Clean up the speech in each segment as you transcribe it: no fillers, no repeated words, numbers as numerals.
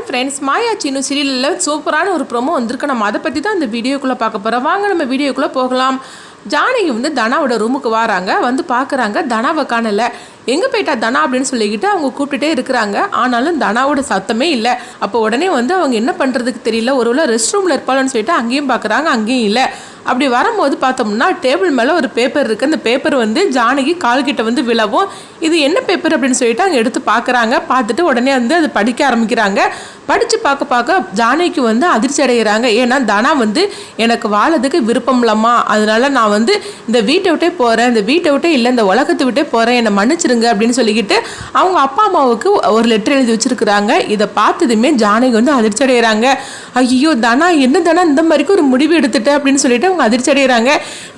Hi friends, மாயா சீனு சீரியலில் சூப்பரான ஒரு ப்ரோமோ வந்திருக்கு. நம்ம அதை பற்றி தான் இந்த வீடியோக்குள்ளே பார்க்க போகிறோம். வாங்க நம்ம வீடியோக்குள்ளே போகலாம். ஜானகி தனாவோட ரூமுக்கு வராங்க. பார்க்குறாங்க, தனாவை காணலை. எங்கே போயிட்டா தனா அப்படின்னு சொல்லிக்கிட்டு அவங்க கூப்பிட்டுட்டே இருக்கிறாங்க. ஆனாலும் தனாவோட சத்தமே இல்லை. அப்போ உடனே அவங்க என்ன பண்ணுறதுக்கு தெரியல. ஒருவேளை ரெஸ்ட் ரூமில் இருப்பாளன்னு சொல்லிட்டு அங்கேயும் பார்க்குறாங்க, அங்கேயும் இல்லை. அப்படி வரும்போது பார்த்தோம்னா டேபிள் மேலே ஒரு பேப்பர் இருக்குது. அந்த பேப்பர் ஜானகி கால்கிட்ட விழவும், இது என்ன பேப்பர் அப்படின்னு சொல்லிட்டு அங்கே எடுத்து பார்க்குறாங்க. பார்த்துட்டு உடனே அதை படிக்க ஆரம்பிக்கிறாங்க. படித்து பார்க்க ஜானகிக்கு அதிர்ச்சி அடைகிறாங்க. ஏன்னா தனா எனக்கு வாழறதுக்கு விருப்பம் இல்லம்மா, அதனால நான் இந்த வீட்டை விட்டே போகிறேன், இந்த வீட்டை விட்டே இல்லை இந்த உலகத்தை விட்டே போகிறேன், என்னை மன்னிச்சிருங்க அப்படின்னு சொல்லிக்கிட்டு அவங்க அப்பா அம்மாவுக்கு ஒரு லெட்டர் எழுதி வச்சுருக்குறாங்க. இதை பார்த்ததுமே ஜானகி அதிர்ச்சி அடைகிறாங்க. ஐயோ தனா, என்ன தனா இந்த மாதிரிக்கு ஒரு முடிவு எடுத்துட்டேன் அப்படின்னு சொல்லிட்டு அவங்க அதிர்ச்சி அடைகிறாங்க.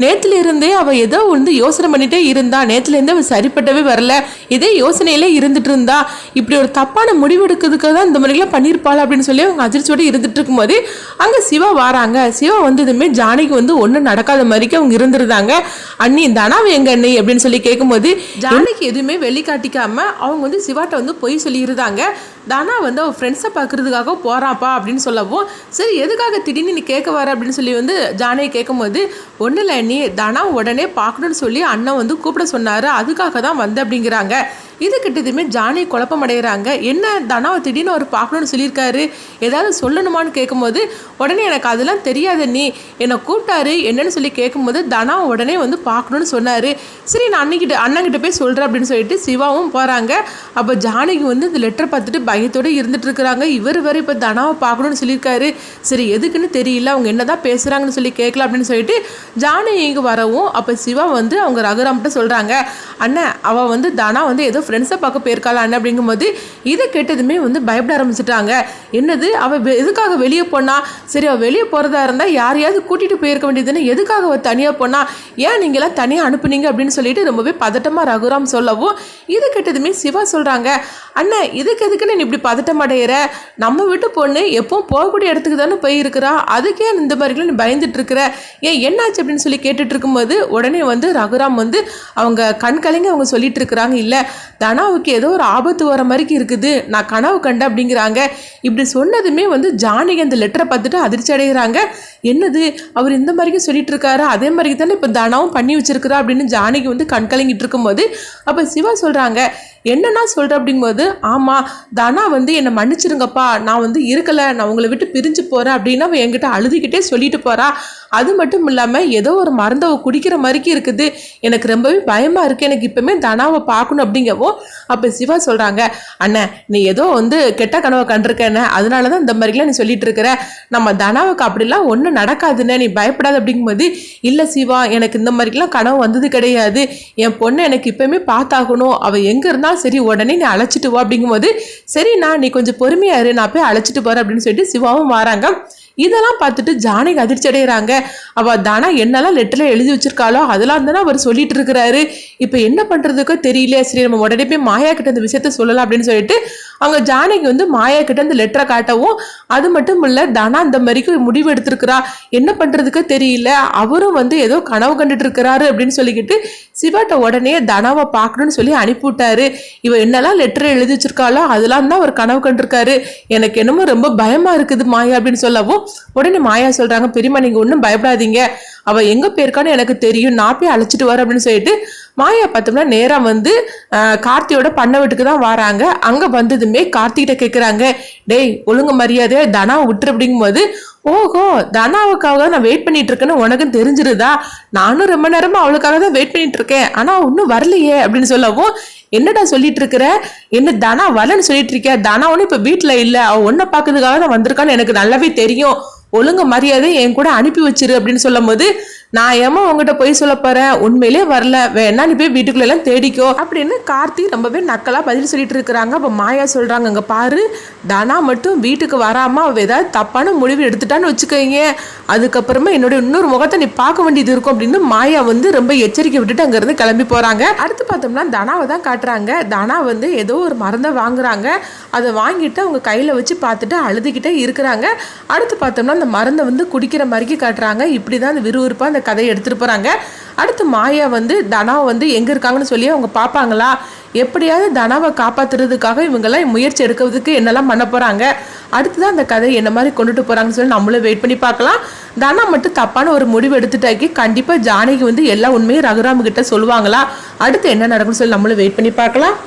நேற்றுல இருந்தே அவள் ஏதோ யோசனை பண்ணிட்டே இருந்தா, நேற்றுல இருந்தே அவள் சரிப்பட்டவே வரல, இதே யோசனையிலே இருந்துட்டு இருந்தா, இப்படி ஒரு தப்பான முடிவு எடுக்கிறதுக்காக தான் இந்த மாதிரிலாம் பண்ணியிருப்பாள் அப்படின்னு சொல்லி அவங்க அதிர்ச்சியோடு இருந்துட்டு இருக்கும்போது அங்கே சிவா வராங்க. சிவா வந்ததுமே ஜானகி ஒன்றும் நடக்காத மாதிரிக்கு அவங்க இருந்திருந்தாங்க. அண்ணி தனாவை எங்க அண்ணி அப்படின்னு சொல்லி கேட்கும்போது ஜானகி எதுவுமே வெளிக்காட்டிக்காம அவங்க சிவாட்ட பொய் சொல்லியிருந்தாங்க. தனா அவள் ஃப்ரெண்ட்ஸை பார்க்கறதுக்காக போகிறாப்பா அப்படின்னு சொல்லவும், சரி எதுக்காக திடீர்னு நீ கேட்க வர அப்படின்னு சொல்லி ஜானகி கேட்கும்போது, ஒன்றும் இல்லை நீ தனா உடனே பார்க்கணுன்னு சொல்லி அண்ணன் கூப்பிட சொன்னார், அதுக்காக தான் அப்படிங்கிறாங்க. இது கிட்டதுமே ஜானகி குழப்பம் அடைகிறாங்க. என்ன தனாவை திடீர்னு அவர் பார்க்கணுன்னு சொல்லியிருக்காரு, ஏதாவது சொல்லணுமான்னு கேட்கும்போது உடனே எனக்கு அதெல்லாம் தெரியாத, நீ என்னை கூப்பிட்டாரு என்னன்னு சொல்லி கேட்கும்போது தனா உடனே பார்க்கணுன்னு சொன்னார். சரி நான் அண்ணன்கிட்ட போய் சொல்கிறேன் அப்படின்னு சொல்லிட்டு சிவாவும் போகிறாங்க. அப்போ ஜானகி இந்த லெட்டரை பார்த்துட்டு பயத்தோடு இருந்துட்டு இருக்கிறாங்க. இவர் வேறு இப்போ தனாவை பார்க்கணுன்னு சொல்லியிருக்காரு, சரி எதுக்குன்னு தெரியல, அவங்க என்னதான் பேசுகிறாங்கன்னு சொல்லி கேட்கலாம் அப்படின்னு சொல்லிட்டு ஜானகி இங்கே வரவும், அப்போ சிவா அவங்க ரகுராம்கிட்ட சொல்கிறாங்க, அண்ணன் அவள் தனா ஏதோ ஃப்ரெண்ட்ஸை பார்க்க போயிருக்காளா அண்ணன் அப்படிங்கும்போது இதை கேட்டதுமே பயப்பட ஆரம்பிச்சிட்டாங்க. என்னது அவள் எதுக்காக வெளியே போனா, சரி அவள் வெளியே போகிறதா இருந்தால் யாரையாவது கூட்டிகிட்டு போயிருக்க வேண்டியதுன்னு எதுக்காக அவள் தனியாக போனா, ஏன் நீங்களாம் தனியாக அனுப்புனீங்க அப்படின்னு சொல்லிட்டு ரொம்பவே பதட்டமாக ரகுராம் சொல்லவும், இது கேட்டதுமே சிவா சொல்கிறாங்க, அண்ணன் இதுக்கு எதுக்குன்னு நீ இப்படி பதட்டம் அடையிற, நம்ம வீட்டு பொண்ணு எப்பவும் போகக்கூடிய இடத்துக்கு தானே போயிருக்கிறா, அதுக்கே இந்த மாதிரிலாம் நீ பயந்துட்டு இருக்கிற, ஏன் என்னாச்சு அப்படின்னு சொல்லி கேட்டுட்டு இருக்கும்போது உடனே ரகுராம் அவங்க கண் கலங்கி அவங்க சொல்லிட்டு இருக்கிறாங்க, இல்லை தனாவுக்கு ஏதோ ஒரு ஆபத்து வர மாதிரி இருக்குது, நான் கனவு கண்டேன் அப்படிங்கிறாங்க. இப்படி சொன்னதுமே ஜானகி அந்த லெட்டரை பார்த்துட்டு அதிர்ச்சி அடைகிறாங்க. என்னது அவர் இந்த மாதிரிக்கு சொல்லிட்டு இருக்காரு, அதே மாதிரி தானே இப்போ தனாவும் பண்ணி வச்சிருக்கிறா அப்படின்னு ஜானகி கண் கலங்கிட்டு இருக்கும்போது அப்போ சிவா சொல்கிறாங்க, என்னன்னா சொல்கிற அப்படிங்கும்போது, ஆமாம் தனா என்னை மன்னிச்சிருங்கப்பா, நான் இருக்கலை, நான் உங்களை விட்டு பிரிஞ்சு போகிறேன் அப்படின்னு அவன் என்கிட்ட அழுதுகிட்டே சொல்லிட்டு போகிறா, அது மட்டும் இல்லாமல் ஏதோ ஒரு மருந்தவை குடிக்கிற மாதிரிக்கு இருக்குது, எனக்கு ரொம்பவே பயமாக இருக்குது, எனக்கு இப்போவுமே தனாவை பார்க்கணும் அப்படிங்கவோ அப்போ சிவா சொல்கிறாங்க, அண்ணன் நீ ஏதோ கெட்ட கனவை கண்டிருக்கேன்னு, அதனால தான் இந்த மாதிரிலாம் நீ சொல்லிட்டு இருக்கிற, நம்ம தனாவுக்கு அப்படிலாம் ஒன்றும் நடக்காதுன்னு நீ பயப்படாது அப்படிங்கும்போது, இல்லை சிவா எனக்கு இந்த மாதிரிலாம் கனவு வந்தது கிடையாது, என் பொண்ணை எனக்கு இப்போவுமே பார்த்தாகணும், அவள் எங்கே இருந்தால் சரி உடனே நீ அழைச்சிட்டு வா அப்படிங்கும்போது, சரிண்ணா நீ கொஞ்சம் பொறுமையா இரு, நான் போய் அழைச்சிட்டு போறேன் அப்படின்னு சொல்லிட்டு சிவாவும் வராங்க. இதெல்லாம் பார்த்துட்டு ஜானகி அதிர்ச்சி அடைகிறாங்க. அவள் தானா என்னெல்லாம் லெட்டரில் எழுதி வச்சிருக்காளோ அதெல்லாம் தானே அவர் சொல்லிட்டு இருக்கிறாரு, இப்போ என்ன பண்ணுறதுக்கோ தெரியல, சரி நம்ம உடனே போய் மாயா கிட்ட இந்த விஷயத்த சொல்லலாம் அப்படின்னு சொல்லிட்டு அவங்க ஜானகி மாயா கிட்ட இந்த லெட்டரை காட்டவும், அது மட்டும் இல்லை தனா இந்த மாதிரிக்கு முடிவு எடுத்திருக்கிறா, என்ன பண்ணுறதுக்கோ தெரியல, அவரும் ஏதோ கனவு கண்டுட்டு இருக்கிறாரு அப்படின்னு சொல்லிக்கிட்டு சிவாட்ட உடனே தனாவை பார்க்கணும்னு சொல்லி அனுப்பிவிட்டாரு. இவ என்னெல்லாம் லெட்டரை எழுதி வச்சிருக்காளோ அதெல்லாம் தான் அவர் கனவு கண்டிருக்காரு, எனக்கு என்னமோ ரொம்ப பயமா இருக்குது மாயா அப்படின்னு சொல்லவும் உடனே மாயா சொல்றாங்க, பெரியம்மா நீங்க ஒன்றும் பயப்படாதீங்க, அவ எங்க போயிருக்கான்னு எனக்கு தெரியும், நான் போய் அழைச்சிட்டு வர அப்படின்னு சொல்லிட்டு மாயா பார்த்தோம்னா நேரா கார்த்தியோட பண்ண வீட்டுக்கு தான் வராங்க. அங்க வந்ததுமே கார்த்திகிட்ட கேட்குறாங்க, டேய் ஒழுங்கு மரியாதை தனாவை விட்டுரு அப்படிங்கும்போது, ஓஹோ தனாவுக்காக நான் வெயிட் பண்ணிட்டு இருக்கேன்னு உனக்கும் தெரிஞ்சிருதா, நானும் ரொம்ப நேரமா அவளுக்காக தான் வெயிட் பண்ணிட்டு இருக்கேன், ஆனா ஒன்றும் வரலையே அப்படின்னு சொல்லவும், என்னடா சொல்லிட்டு இருக்கிற, என்ன தனா வரலன்னு சொல்லிட்டு இருக்க, தனா ஒன்றும் இப்போ வீட்டில் இல்லை, அவள் ஒன்றை பார்க்கறதுக்காக தான் வந்திருக்கான்னு எனக்கு நல்லாவே தெரியும், ஒழுங்கு மரியாதை என் கூட அனுப்பி வச்சிரு அப்படின்னு சொல்லும் போது, நான் ஏமா உங்ககிட்ட போய் சொல்ல போறேன், உண்மையிலே வரல, வேணா நீ போய் வீட்டுக்குள்ள எல்லாம் தேடிக்கோ அப்படின்னு கார்த்தி ரொம்பவே நக்கலா பதில் சொல்லிட்டு இருக்கிறாங்க. அப்ப மாயா சொல்றாங்க, அங்க பாரு தனா மட்டும் வீட்டுக்கு வராம அவ ஏதாவது தப்பான முடிவு எடுத்துட்டான்னு வச்சுக்கோங்க, அதுக்கப்புறமா என்னோட இன்னொரு முகத்தை நீ பார்க்க வேண்டியது இருக்கும் அப்படின்னு மாயா ரொம்ப எச்சரிக்கை விட்டுட்டு அங்க இருந்து கிளம்பி போறாங்க. அடுத்து பார்த்தோம்னா தனாவை தான் காட்டுறாங்க. தனா ஏதோ ஒரு மருந்தை வாங்குறாங்க, அதை வாங்கிட்டு அவங்க கையில வச்சு பார்த்துட்டு அழுதுகிட்டே இருக்கிறாங்க. அடுத்து பார்த்தோம்னா அந்த மருந்தை குடிக்கிற மாதிரி காட்டுறாங்க. இப்படிதான் அந்த விறுவிறுப்பா அந்த கதையை எடுத்துகிட்டு போகிறாங்க. அடுத்து மாயா வந்து தனாவை வந்து எங்கே இருக்காங்கன்னு சொல்லி அவங்க பார்ப்பாங்களா, எப்படியாவது தனாவை காப்பாற்றுறதுக்காக இவங்கெல்லாம் முயற்சி எடுக்கிறதுக்கு என்னெல்லாம் பண்ண போகிறாங்க, அடுத்துதான் அந்த கதை என்ன மாதிரி கொண்டுட்டு போகிறாங்கன்னு சொல்லி நம்மளும் வெயிட் பண்ணி பார்க்கலாம். தனா மட்டும் தப்பான ஒரு முடிவு எடுத்துட்டாக்கி கண்டிப்பாக ஜானகி வந்து எல்லா உண்மையும் ரகுராம் கிட்ட சொல்லுவாங்களா, அடுத்து என்ன நடக்கும்னு சொல்லி நம்மளும் வெயிட் பண்ணி பார்க்கலாம்.